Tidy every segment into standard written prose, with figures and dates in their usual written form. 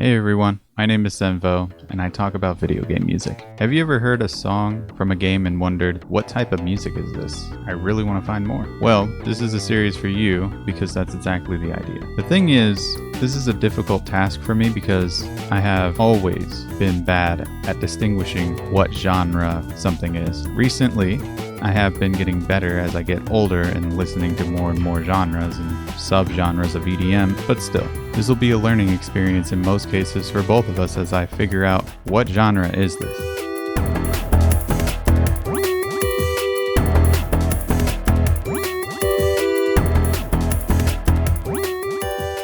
Hey everyone, my name is Senvo, and I talk about video game music. Have you ever heard a song from a game and wondered, what type of music is this? I really want to find more. Well, this is a series for you, because that's exactly the idea. The thing is, this is a difficult task for me because I have always been bad at distinguishing what genre something is. Recently, I have been getting better as I get older and listening to more and more genres and subgenres of EDM, but still, this will be a learning experience in most cases for both of us as I figure out what genre is this.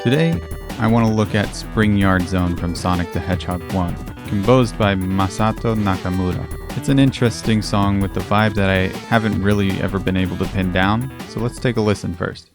Today, I want to look at Spring Yard Zone from Sonic the Hedgehog 1, composed by Masato Nakamura. It's an interesting song with the vibe that I haven't really ever been able to pin down, so let's take a listen first.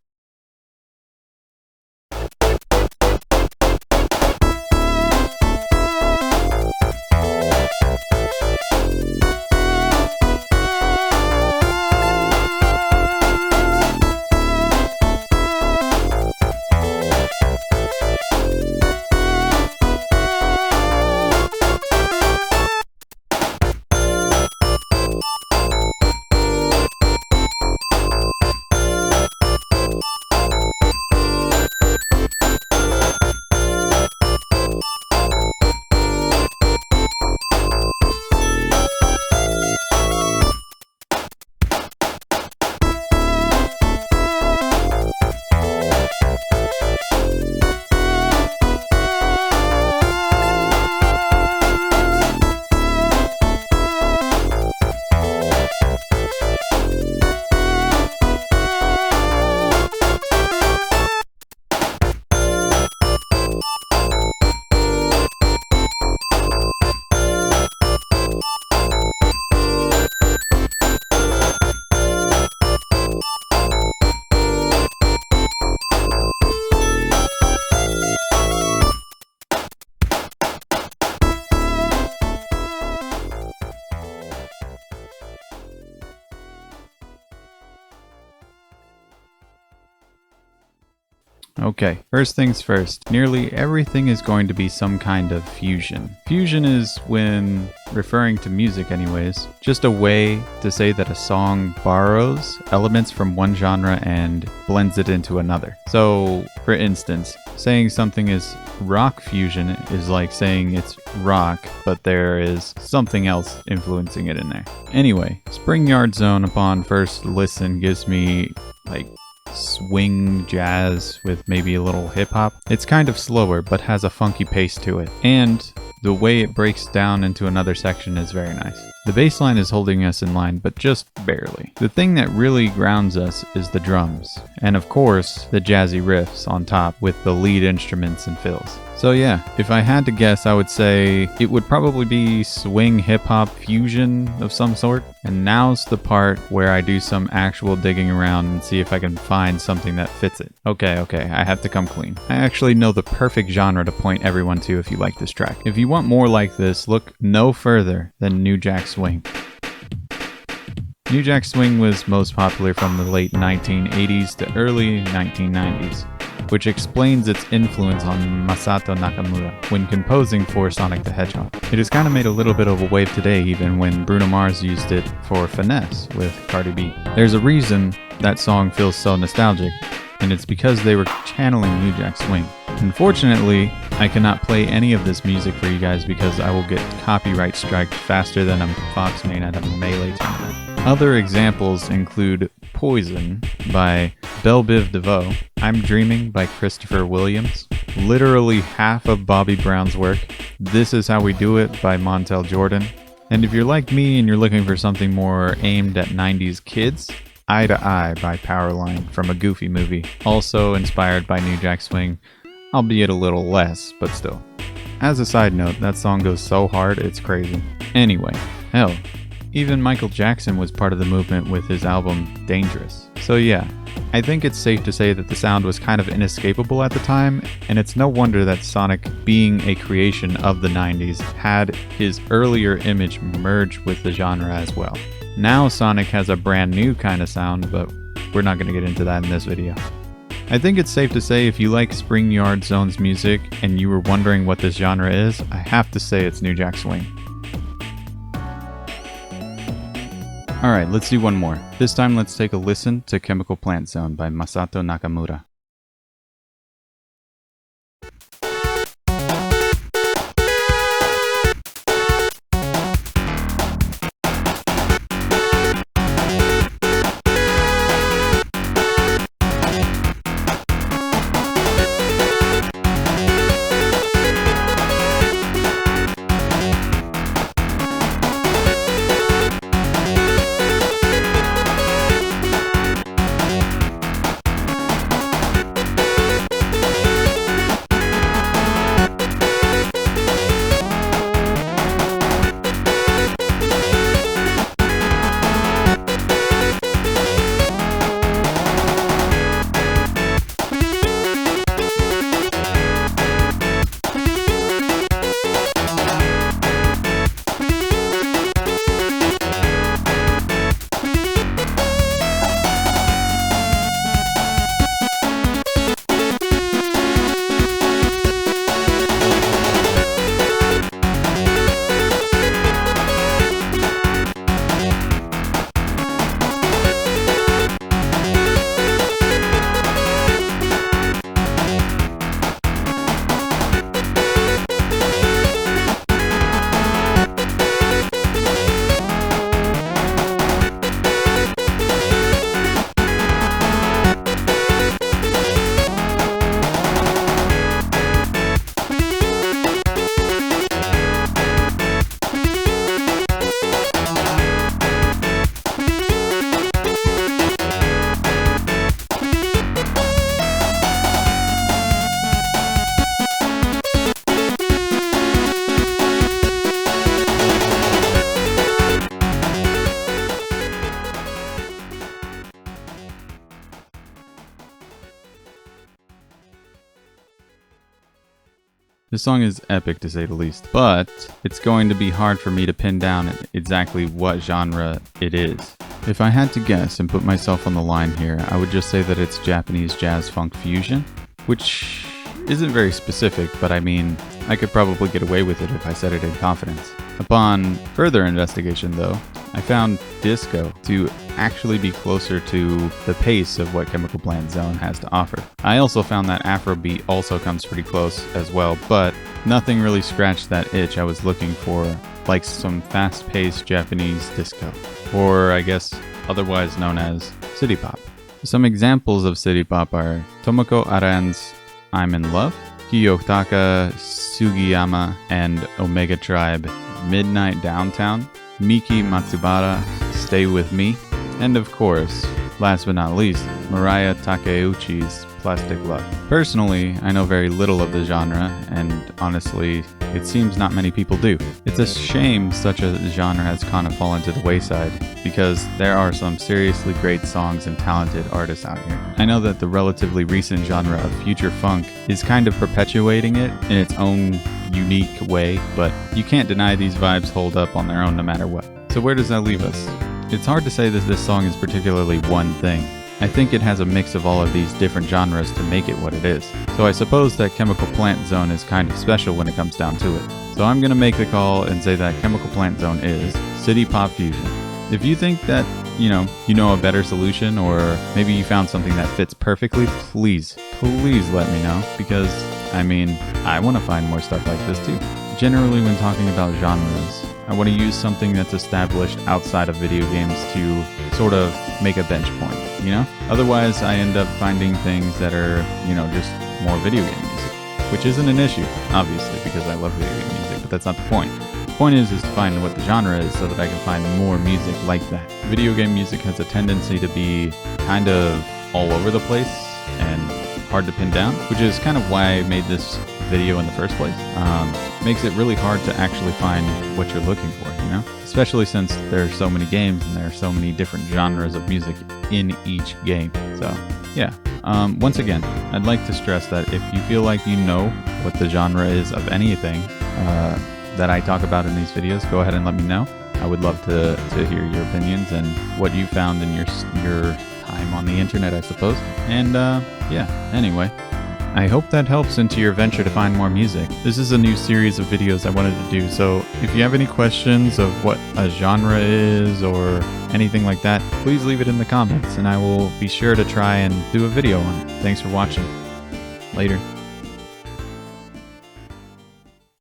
Okay, first things first, nearly everything is going to be some kind of fusion. Fusion is, when referring to music anyways, just a way to say that a song borrows elements from one genre and blends it into another. So, for instance, saying something is rock fusion is like saying it's rock, but there is something else influencing it in there. Anyway, Spring Yard Zone upon first listen gives me like swing jazz with maybe a little hip-hop. It's kind of slower but has a funky pace to it, and the way it breaks down into another section is very nice. The bass line is holding us in line, but just barely. The thing that really grounds us is the drums, and of course the jazzy riffs on top with the lead instruments and fills. So yeah, if I had to guess, I would say it would probably be swing hip-hop fusion of some sort. And now's the part where I do some actual digging around and see if I can find something that fits it. Okay, I have to come clean. I actually know the perfect genre to point everyone to if you like this track. If you want more like this, look no further than New Jack Swing. New Jack Swing was most popular from the late 1980s to early 1990s. Which explains its influence on Masato Nakamura when composing for Sonic the Hedgehog. It has kind of made a little bit of a wave today, even when Bruno Mars used it for Finesse with Cardi B. There's a reason that song feels so nostalgic, and it's because they were channeling New Jack Swing. Unfortunately, I cannot play any of this music for you guys because I will get copyright striked faster than a fox main at a Melee tournament. Other examples include Poison by Belle Biv DeVoe, I'm Dreaming by Christopher Williams, literally half of Bobby Brown's work, This Is How We Do It by Montel Jordan, and if you're like me and you're looking for something more aimed at 90s kids, Eye to Eye by Powerline from a Goofy movie, also inspired by New Jack Swing, albeit a little less, but still. As a side note, that song goes so hard, it's crazy. Anyway, hell, even Michael Jackson was part of the movement with his album Dangerous. So yeah, I think it's safe to say that the sound was kind of inescapable at the time, and it's no wonder that Sonic, being a creation of the 90s, had his earlier image merge with the genre as well. Now Sonic has a brand new kind of sound, but we're not going to get into that in this video. I think it's safe to say if you like Spring Yard Zone's music and you were wondering what this genre is, I have to say it's New Jack Swing. Alright, let's do one more. This time let's take a listen to Chemical Plant Zone by Masato Nakamura. This song is epic to say the least, but it's going to be hard for me to pin down exactly what genre it is. If I had to guess and put myself on the line here, I would just say that it's Japanese jazz funk fusion, which isn't very specific, but I mean, I could probably get away with it if I said it in confidence. Upon further investigation though, I found disco to actually be closer to the pace of what Chemical Plant Zone has to offer. I also found that Afrobeat also comes pretty close as well, but nothing really scratched that itch I was looking for, like some fast-paced Japanese disco, or I guess otherwise known as city pop. Some examples of city pop are Tomoko Aran's I'm in Love, Kiyotaka Sugiyama and Omega Tribe Midnight Downtown, Miki Matsubara Stay With Me, and of course, last but not least, Mariah Takeuchi's Plastic Love. Personally, I know very little of the genre, and honestly, it seems not many people do. It's a shame such a genre has kind of fallen to the wayside, because there are some seriously great songs and talented artists out here. I know that the relatively recent genre of future funk is kind of perpetuating it in its own unique way, but you can't deny these vibes hold up on their own no matter what. So where does that leave us? It's hard to say that this song is particularly one thing. I think it has a mix of all of these different genres to make it what it is. So I suppose that Chemical Plant Zone is kind of special when it comes down to it. So I'm gonna make the call and say that Chemical Plant Zone is city pop fusion. If you think that, you know a better solution, or maybe you found something that fits perfectly, please let me know, because I mean, I want to find more stuff like this too. Generally, when talking about genres, I want to use something that's established outside of video games to sort of make a bench point, you know? Otherwise, I end up finding things that are, just more video game music, which isn't an issue, obviously, because I love video game music, but that's not the point. The point is to find what the genre is so that I can find more music like that. Video game music has a tendency to be kind of all over the place and hard to pin down, which is kind of why I made this video in the first place. Makes it really hard to actually find what you're looking for, especially since there are so many games and there are so many different genres of music in each game. So yeah, once again, I'd like to stress that if you feel like you know what the genre is of anything that I talk about in these videos, go ahead and let me know. I would love to hear your opinions and what you found in your time time on the internet, I suppose. And yeah, anyway. I hope that helps into your venture to find more music. This is a new series of videos I wanted to do, so if you have any questions of what a genre is or anything like that, please leave it in the comments and I will be sure to try and do a video on it. Thanks for watching. Later.